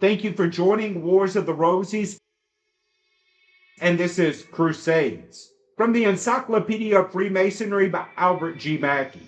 Thank you for joining Wars of the Roses, and this is Crusades, from the Encyclopedia of Freemasonry by Albert G. Mackey.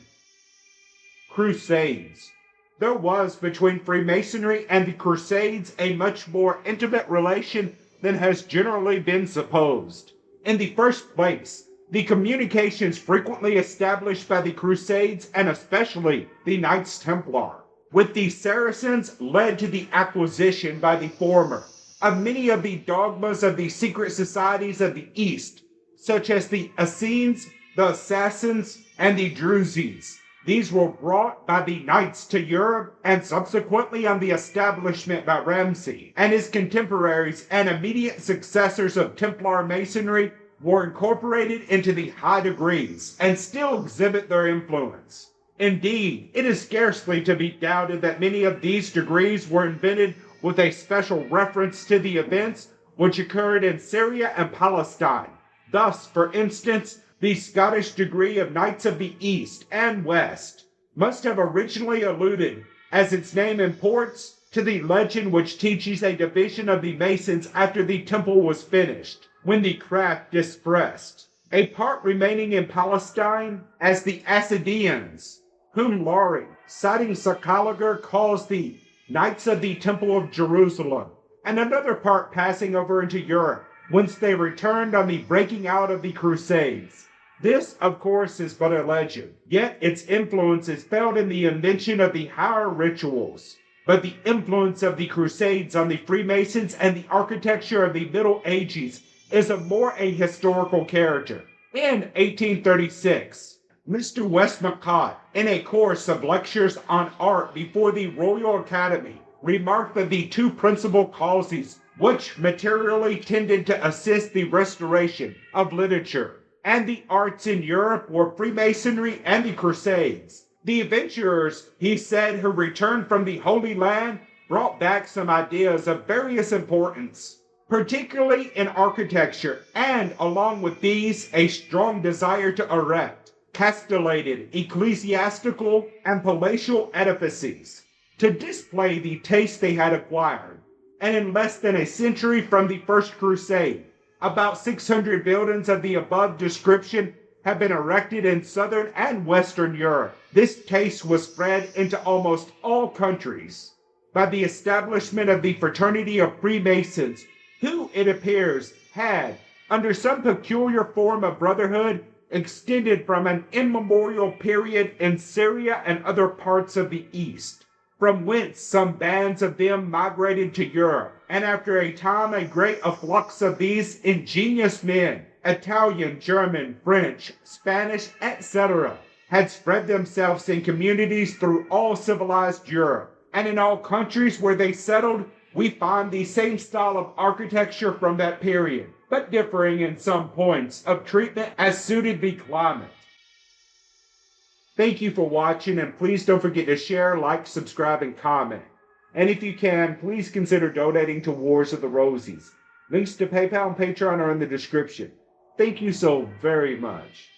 Crusades. There was between Freemasonry and the Crusades a much more intimate relation than has generally been supposed. In the first place, the communications frequently established by the Crusades, and especially the Knights Templar, with the Saracens, led to the acquisition by the former of many of the dogmas of the secret societies of the East, such as the Essenes, the Assassins, and the Druses. These were brought by the Knights to Europe, and subsequently on the establishment by Ramsay and his contemporaries and immediate successors of Templar Masonry, were incorporated into the high degrees and still exhibit their influence. Indeed, it is scarcely to be doubted that many of these degrees were invented with a special reference to the events which occurred in Syria and Palestine. Thus, for instance, the Scottish degree of Knights of the East and West must have originally alluded, as its name imports, to the legend which teaches a division of the Masons after the temple was finished, when the craft dispersed, a part remaining in Palestine as the Essenes, whom Laurie, citing Scaliger, calls the Knights of the Temple of Jerusalem, and another part passing over into Europe, whence they returned on the breaking out of the Crusades. This, of course, is but a legend, yet its influence is felt in the invention of the higher rituals. But the influence of the Crusades on the Freemasons and the architecture of the Middle Ages is of more a historical character. In 1836, Mr. Westmacott, in a course of lectures on art before the Royal Academy, remarked that the two principal causes which materially tended to assist the restoration of literature and the arts in Europe were Freemasonry and the Crusades. The adventurers, he said, who returned from the Holy Land brought back some ideas of various importance, particularly in architecture, and along with these, a strong desire to erect castellated ecclesiastical and palatial edifices to display the taste they had acquired. And in less than a century from the First Crusade, about 600 buildings of the above description have been erected in southern and western Europe. This taste was spread into almost all countries by the establishment of the fraternity of Freemasons, who, it appears, had, under some peculiar form of brotherhood, extended from an immemorial period in Syria and other parts of the East, from whence some bands of them migrated to Europe, and after a time a great afflux of these ingenious men, Italian, German, French, Spanish, etc., had spread themselves in communities through all civilized Europe, and in all countries where they settled, we find the same style of architecture from that period, but differing in some points of treatment as suited the climate. Thank you for watching, and please don't forget to share, like, subscribe, and comment. And if you can, please consider donating to Wars of the Roses. Links to PayPal and Patreon are in the description. Thank you so very much.